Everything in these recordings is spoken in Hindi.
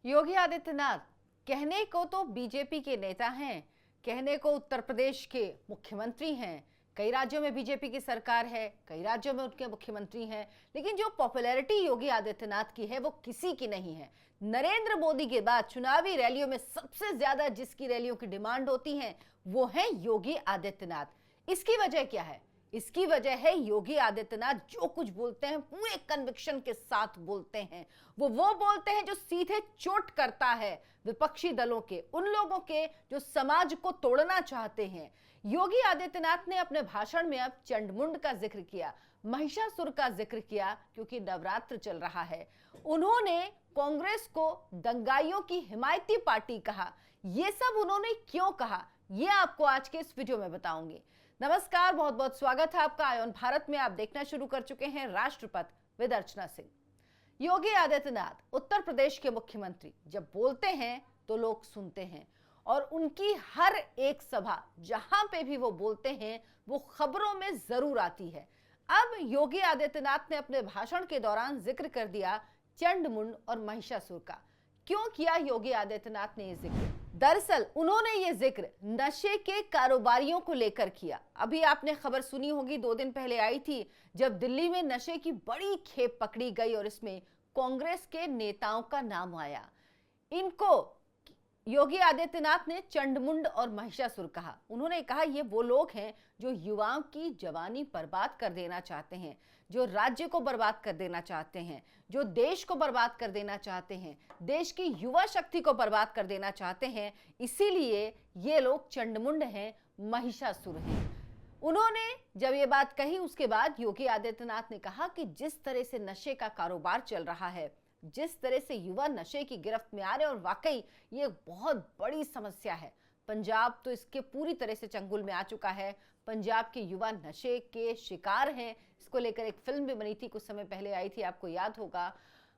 योगी आदित्यनाथ कहने को तो बीजेपी के नेता हैं, कहने को उत्तर प्रदेश के मुख्यमंत्री हैं। कई राज्यों में बीजेपी की सरकार है, कई राज्यों में उनके मुख्यमंत्री हैं, लेकिन जो पॉपुलैरिटी योगी आदित्यनाथ की है वो किसी की नहीं है। नरेंद्र मोदी के बाद चुनावी रैलियों में सबसे ज्यादा जिसकी रैलियों की डिमांड होती है वो है योगी आदित्यनाथ। इसकी वजह क्या है? इसकी वजह है योगी आदित्यनाथ जो कुछ बोलते हैं पूरे कन्विक्शन के साथ बोलते हैं। वो बोलते हैं जो सीधे चोट करता है विपक्षी दलों के, उन लोगों के जो समाज को तोड़ना चाहते हैं। योगी आदित्यनाथ ने अपने भाषण में अब चंडमुंड का जिक्र किया, महिषासुर का जिक्र किया, क्योंकि नवरात्र चल रहा है। उन्होंने कांग्रेस को दंगाइयों की हिमायती पार्टी कहा। ये सब उन्होंने क्यों कहा, ये आपको आज के इस वीडियो में बताऊंगी। नमस्कार, बहुत बहुत स्वागत है आपका आयोन भारत में। आप देखना शुरू कर चुके हैं राष्ट्रपथ विद अर्चना सिंह। योगी आदित्यनाथ उत्तर प्रदेश के मुख्यमंत्री जब बोलते हैं तो लोग सुनते हैं, और उनकी हर एक सभा जहां पे भी वो बोलते हैं वो खबरों में जरूर आती है। अब योगी आदित्यनाथ ने अपने भाषण के दौरान जिक्र कर दिया चंडमुंड और महिषासुर का। क्यों किया योगी आदित्यनाथ ने ये जिक्र? दरअसल उन्होंने ये जिक्र नशे के कारोबारियों को लेकर किया। अभी आपने खबर सुनी होगी, 2 दिन पहले आई थी, जब दिल्ली में नशे की बड़ी खेप पकड़ी गई और इसमें कांग्रेस के नेताओं का नाम आया। इनको योगी आदित्यनाथ ने चंडमुंड और महिषासुर कहा। उन्होंने कहा ये वो लोग हैं जो युवाओं की जवानी बर्बाद कर देना चाहते हैं, जो राज्य को बर्बाद कर देना चाहते हैं, जो देश को बर्बाद कर देना चाहते हैं, देश की युवा शक्ति को बर्बाद कर देना चाहते हैं। इसीलिए ये लोग चंडमुंड हैं, महिषासुर हैं। उन्होंने जब ये बात कही उसके बाद योगी आदित्यनाथ ने कहा कि जिस तरह से नशे का कारोबार चल रहा है, जिस तरह से युवा नशे की गिरफ्त में आ रहे हैं, और वाकई ये बहुत बड़ी समस्या है। पंजाब तो इसके पूरी तरह से चंगुल में आ चुका है। पंजाब के युवा नशे के शिकार हैं। इसको लेकर एक फिल्म भी बनी थी, कुछ समय पहले आई थी, आपको याद होगा।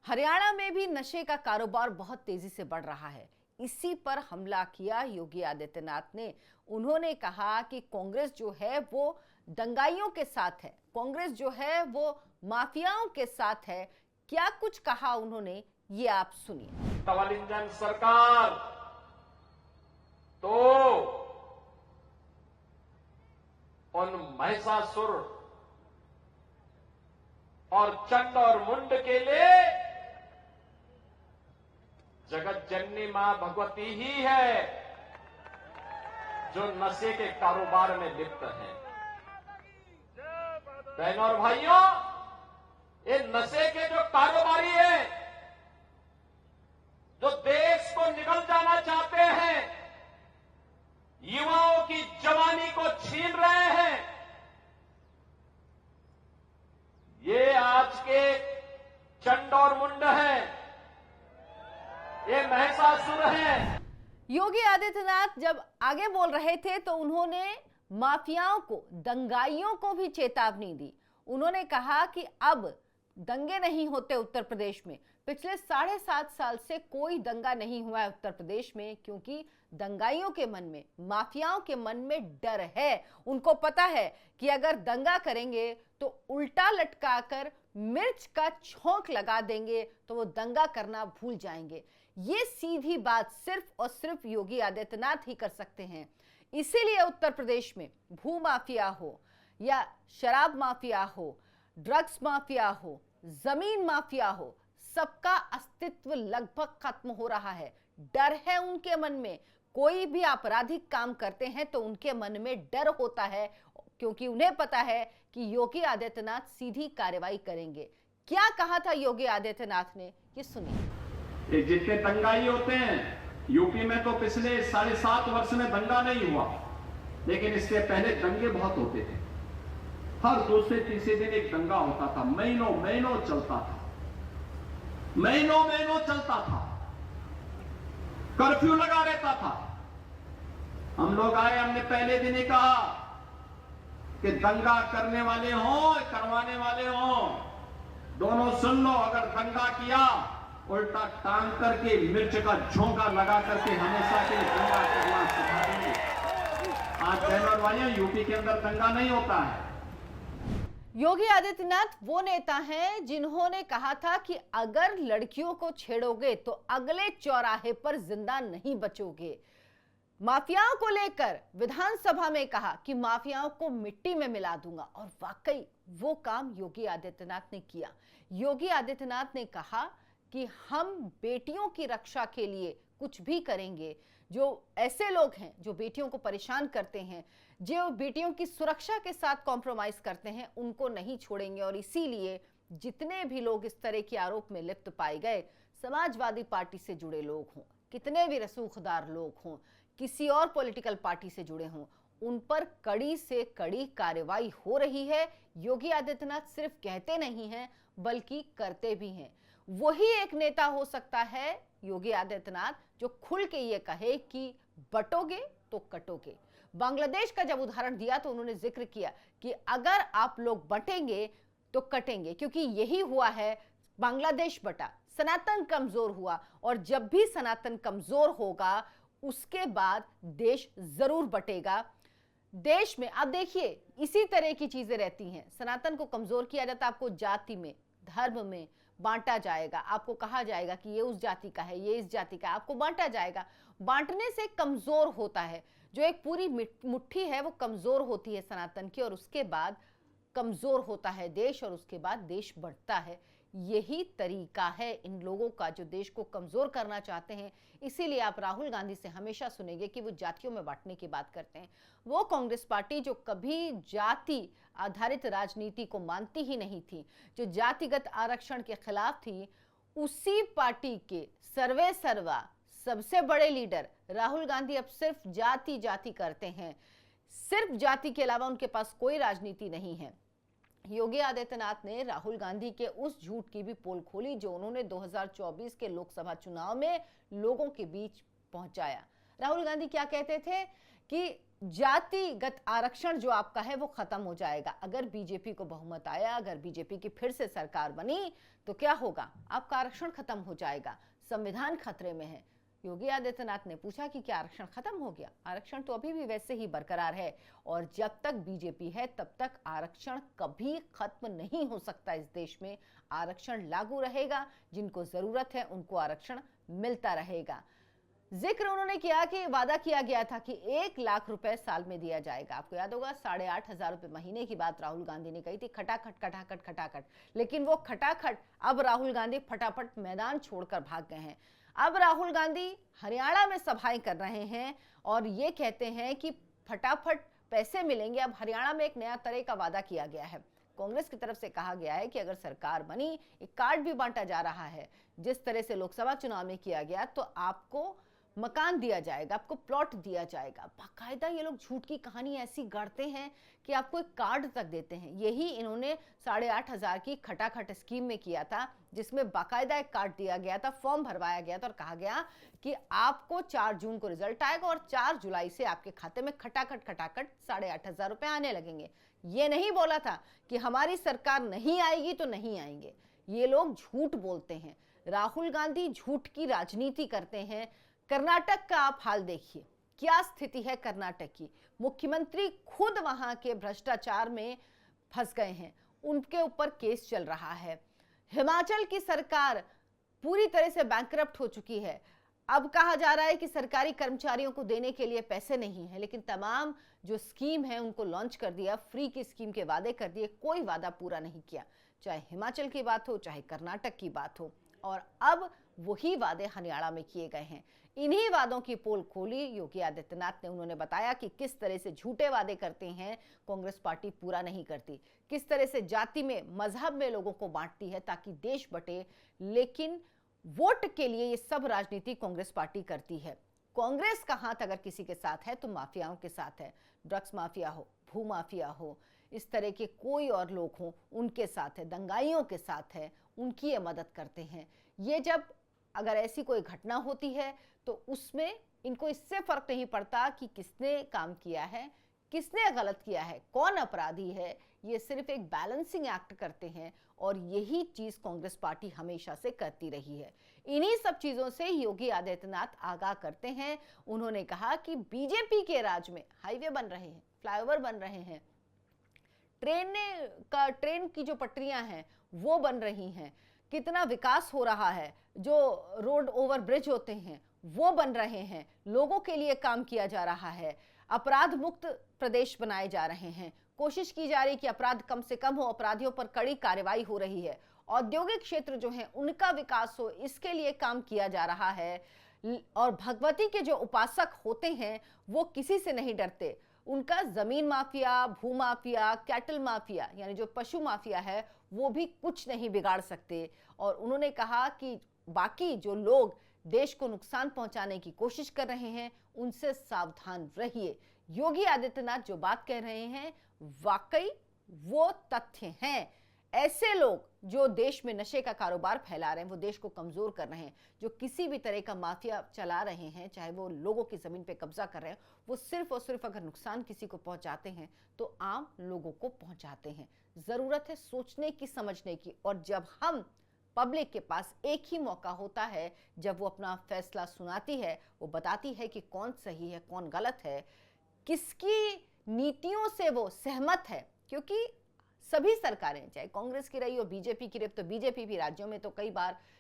हरियाणा में भी नशे का कारोबार बहुत तेजी से बढ़ रहा है। इसी पर हमला किया योगी आदित्यनाथ ने। उन्होंने कहा कि कांग्रेस जो है वो दंगाइयों के साथ है, कांग्रेस जो है वो माफियाओं के साथ है। क्या कुछ कहा उन्होंने, ये आप सुनिए। डबल इंजन सरकार तो उन महिषासुर और चंड और मुंड के लिए जगत जननी मां भगवती ही है जो नशे के कारोबार में लिप्त है। बहनों और भाइयों, ये नशे के जो कारोबारी हैं, जो देश को निगल जाना चाहते हैं, युवाओं की जवानी को छीन रहे हैं, ये आज के चंड और मुंड हैं, ये महिषासुर हैं। योगी आदित्यनाथ जब आगे बोल रहे थे तो उन्होंने माफियाओं को, दंगाइयों को भी चेतावनी दी। उन्होंने कहा कि अब दंगे नहीं होते उत्तर प्रदेश में। पिछले 7.5 साल से कोई दंगा नहीं हुआ है उत्तर प्रदेश में, क्योंकि दंगाइयों के मन में, माफियाओं के मन में डर है। उनको पता है कि अगर दंगा करेंगे तो उल्टा लटकाकर मिर्च का छोंक लगा देंगे तो वो दंगा करना भूल जाएंगे। ये सीधी बात सिर्फ और सिर्फ योगी आदित्यनाथ ही कर सकते हैं। इसीलिए उत्तर प्रदेश में भू माफिया हो या शराब माफिया हो, ड्रग्स माफिया हो, जमीन माफिया हो, सबका अस्तित्व लगभग खत्म हो रहा है। डर है उनके मन में। कोई भी आपराधिक काम करते हैं तो उनके मन में डर होता है, क्योंकि उन्हें पता है कि योगी आदित्यनाथ सीधी कार्रवाई करेंगे। क्या कहा था योगी आदित्यनाथ ने, ये सुनिए। ये जितने दंगाई होते हैं, यूपी में तो पिछले 7.5 वर्ष में दंगा नहीं हुआ, लेकिन इससे पहले दंगे बहुत होते थे। हर दूसरे तीसरे दिन एक दंगा होता था, महीनों महीनों चलता था, महीनों महीनों चलता था, कर्फ्यू लगा रहता था। हम लोग आए, हमने पहले दिन ही कहा कि दंगा करने वाले हों, करवाने वाले हों, दोनों सुन लो। अगर दंगा किया, उल्टा टांग करके मिर्च का झोंका लगा करके हमेशा के लिए दंगा करना सिखा देंगे। आज बहनों और भाइयों, यूपी के अंदर दंगा नहीं होता है। योगी आदित्यनाथ वो नेता हैं जिन्होंने कहा था कि अगर लड़कियों को छेड़ोगे तो अगले चौराहे पर जिंदा नहीं बचोगे। माफियाओं को लेकर विधानसभा में कहा कि माफियाओं को मिट्टी में मिला दूंगा, और वाकई वो काम योगी आदित्यनाथ ने किया। योगी आदित्यनाथ ने कहा कि हम बेटियों की रक्षा के लिए कुछ भी करेंगे। जो ऐसे लोग हैं जो बेटियों को परेशान करते हैं, जो बेटियों की सुरक्षा के साथ कॉम्प्रोमाइज करते हैं, उनको नहीं छोड़ेंगे। और इसीलिए जितने भी लोग इस तरह के आरोप में लिप्त पाए गए, समाजवादी पार्टी से जुड़े लोग हों, कितने भी रसूखदार लोग हों, किसी और पॉलिटिकल पार्टी से जुड़े हों, उन पर कड़ी से कड़ी कार्रवाई हो रही है। योगी आदित्यनाथ सिर्फ कहते नहीं हैं बल्कि करते भी हैं। वही एक नेता हो सकता है योगी आदित्यनाथ जो खुल के ये कहे कि बटोगे तो कटोगे। बांग्लादेश का जब उदाहरण दिया तो उन्होंने जिक्र किया कि अगर आप लोग बटेंगे तो कटेंगे, क्योंकि यही हुआ है। बांग्लादेश बटा, सनातन कमजोर हुआ, और जब भी सनातन कमजोर होगा उसके बाद देश जरूर बटेगा। देश में आप देखिए इसी तरह की चीजें रहती हैं। सनातन को कमजोर किया जाता है, आपको जाति में, धर्म में बांटा जाएगा, आपको कहा जाएगा कि ये उस जाति का है, ये इस जाति का है, आपको बांटा जाएगा। बांटने से कमजोर होता है, जो एक पूरी मुट्ठी है वो कमजोर होती है सनातन की, और उसके बाद कमजोर होता है देश, और उसके बाद देश बढ़ता है। यही तरीका है इन लोगों का जो देश को कमजोर करना चाहते हैं। इसीलिए आप राहुल गांधी से हमेशा सुनेंगे कि वो जातियों में बांटने की बात करते हैं। वो कांग्रेस पार्टी जो कभी जाति आधारित राजनीति को मानती ही नहीं थी, जो जातिगत आरक्षण के खिलाफ थी, उसी पार्टी के सर्वे सर्वा सबसे बड़े लीडर राहुल गांधी अब सिर्फ जाति जाति करते हैं। सिर्फ जाति के अलावा उनके पास कोई राजनीति नहीं है। योगी आदित्यनाथ ने राहुल गांधी के उस झूठ की भी पोल खोली जो उन्होंने 2024 के लोकसभा चुनाव में लोगों के बीच पहुंचाया। राहुल गांधी क्या कहते थे कि जातिगत आरक्षण जो आपका है वो खत्म हो जाएगा। अगर बीजेपी को बहुमत आया, अगर बीजेपी की फिर से सरकार बनी तो क्या होगा? आपका आरक्षण खत्म हो जाएगा, संविधान खतरे में है। योगी आदित्यनाथ ने पूछा कि क्या आरक्षण खत्म हो गया? आरक्षण तो अभी भी वैसे ही बरकरार है, और जब तक बीजेपी है तब तक आरक्षण कभी खत्म नहीं हो सकता। इस देश में आरक्षण लागू रहेगा, जिनको जरूरत है उनको आरक्षण मिलता रहेगा। जिक्र उन्होंने किया कि वादा किया गया था कि 1 लाख रुपए साल में दिया जाएगा। आपको याद होगा 8,500 रुपए महीने की बात राहुल गांधी ने कही थी, खटाखट खटाखट खटाखट। लेकिन वो खटाखट अब राहुल गांधी फटाफट मैदान छोड़कर भाग गए हैं। अब राहुल गांधी हरियाणा में सभाएं कर रहे हैं और ये कहते हैं कि फटाफट पैसे मिलेंगे। अब हरियाणा में एक नया तरह का वादा किया गया है। कांग्रेस की तरफ से कहा गया है कि अगर सरकार बनी, एक कार्ड भी बांटा जा रहा है, जिस तरह से लोकसभा चुनाव में किया गया, तो आपको मकान दिया जाएगा, आपको प्लॉट दिया जाएगा। बाकायदा ये लोग झूठ की कहानी ऐसी गढ़ते हैं कि आपको एक कार्ड तक देते हैं। यही इन्होंने 8,500 की खटाखट स्कीम में किया था, जिसमें बाकायदा एक कार्ड दिया गया था, फॉर्म भरवाया गया था और कहा गया कि आपको 4 जून को रिजल्ट आएगा और 4 जुलाई से आपके खाते में खटाखट खटाखट 8,500 रुपए आने लगेंगे। ये नहीं बोला था कि हमारी सरकार नहीं आएगी तो नहीं आएंगे। ये लोग झूठ बोलते हैं। राहुल गांधी झूठ की राजनीति करते हैं। कर्नाटक का आप हाल देखिए, क्या स्थिति है कर्नाटक की। मुख्यमंत्री खुद वहां के भ्रष्टाचार में फंस गए हैं, उनके ऊपर केस चल रहा है। हिमाचल की सरकार पूरी तरह से बैंकरप्ट हो चुकी है। अब कहा जा रहा है कि सरकारी कर्मचारियों को देने के लिए पैसे नहीं है, लेकिन तमाम जो स्कीम है उनको लॉन्च कर दिया, फ्री की स्कीम के वादे कर दिए, कोई वादा पूरा नहीं किया। चाहे हिमाचल की बात हो, चाहे कर्नाटक की बात हो, और अब वही वादे हरियाणा में किए गए हैं। इन्हीं वादों की पोल खोली योगी आदित्यनाथ ने। उन्होंने बताया कि किस तरह से झूठे वादे करते हैं, कांग्रेस पार्टी पूरा नहीं करती, किस तरह से जाति में, मजहब में लोगों को बांटती है ताकि देश बटे, लेकिन वोट के लिए ये सब राजनीति कांग्रेस पार्टी करती है। कांग्रेस का हाथ अगर किसी के साथ है तो माफियाओं के साथ है। ड्रग्स माफिया हो, भू माफिया हो, इस तरह के कोई और लोग हों, उनके साथ है, दंगाइयों के साथ है, उनकी ये मदद करते हैं। ये जब अगर ऐसी कोई घटना होती है तो उसमें इनको इससे फर्क नहीं पड़ता कि किसने काम किया है, किसने गलत किया है, कौन अपराधी है। ये सिर्फ एक बैलेंसिंग एक्ट करते हैं, और यही चीज कांग्रेस पार्टी हमेशा से करती रही है। इन्हीं सब चीजों से योगी आदित्यनाथ आगाह करते हैं। उन्होंने कहा कि बीजेपी के राज में हाईवे बन रहे हैं, फ्लाईओवर बन रहे हैं, ट्रेन की जो पटरियां हैं वो बन रही हैं, कितना विकास हो रहा है, जो रोड ओवर ब्रिज होते हैं वो बन रहे हैं, लोगों के लिए काम किया जा रहा है, अपराध मुक्त प्रदेश बनाए जा रहे हैं, कोशिश की जा रही कि अपराध कम से कम हो, अपराधियों पर कड़ी कार्रवाई हो रही है, औद्योगिक क्षेत्र जो है उनका विकास हो, इसके लिए काम किया जा रहा है। और भगवती के जो उपासक होते हैं वो किसी से नहीं डरते, उनका जमीन माफिया, भू माफिया, कैटल माफिया यानी जो पशु माफिया है वो भी कुछ नहीं बिगाड़ सकते। और उन्होंने कहा कि बाकी जो लोग देश को नुकसान पहुंचाने की कोशिश कर रहे हैं उनसे सावधान रहिए। योगी आदित्यनाथ जो बात कह रहे हैं वाकई वो तथ्य हैं। ऐसे लोग जो देश में नशे का कारोबार फैला रहे हैं, वो देश को कमजोर कर रहे हैं, जो किसी भी तरह का माफिया चला रहे हैं, चाहे वो लोगों की जमीन पे कब्जा कर रहे हैं, वो सिर्फ और सिर्फ अगर नुकसान किसी को पहुंचाते हैं तो आम लोगों को पहुंचाते हैं। जरूरत है सोचने की, समझने की। और जब हम पब्लिक के पास एक ही मौका होता है जब वो अपना फैसला सुनाती है, वो बताती है कि कौन सही है कौन गलत है, किसकी नीतियों से वो सहमत है, क्योंकि सभी सरकारें चाहे कांग्रेस की रही हो, बीजेपी की रही, तो बीजेपी भी राज्यों में तो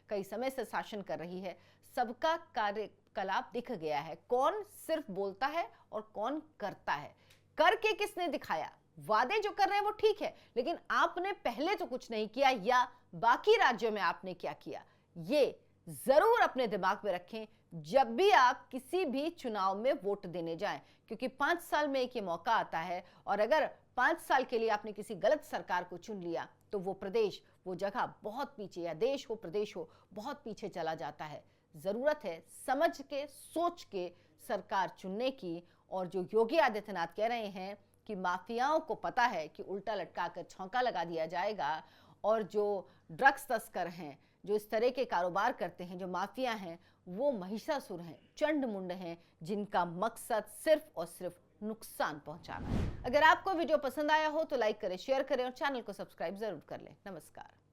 कई समय से शासन कर रही है, सबका कार्यकलाप दिख गया है, कौन सिर्फ बोलता है और कौन करता है। करके किसने दिखाया, वादे जो कर रहे हैं वो ठीक है, लेकिन आपने पहले तो कुछ नहीं किया, या बाकी राज्यों में आपने क्या किया, ये जरूर अपने दिमाग में रखें जब भी आप किसी भी चुनाव में वोट देने जाएं, क्योंकि 5 साल में एक ये मौका आता है, और अगर 5 साल के लिए आपने किसी गलत सरकार को चुन लिया तो वो प्रदेश, वो जगह बहुत पीछे, या देश हो प्रदेश हो, बहुत पीछे चला जाता है। जरूरत है समझ के, सोच के सरकार चुनने की। और जो योगी आदित्यनाथ कह रहे हैं कि माफियाओं को पता है कि उल्टा लटका कर छौंका लगा दिया जाएगा, और जो ड्रग्स तस्कर हैं, जो इस तरह के कारोबार करते हैं, जो माफिया हैं, वो महिषासुर हैं, चंड मुंड हैं, जिनका मकसद सिर्फ और सिर्फ नुकसान पहुंचाना है। अगर आपको वीडियो पसंद आया हो तो लाइक करें, शेयर करें और चैनल को सब्सक्राइब जरूर कर लें। नमस्कार।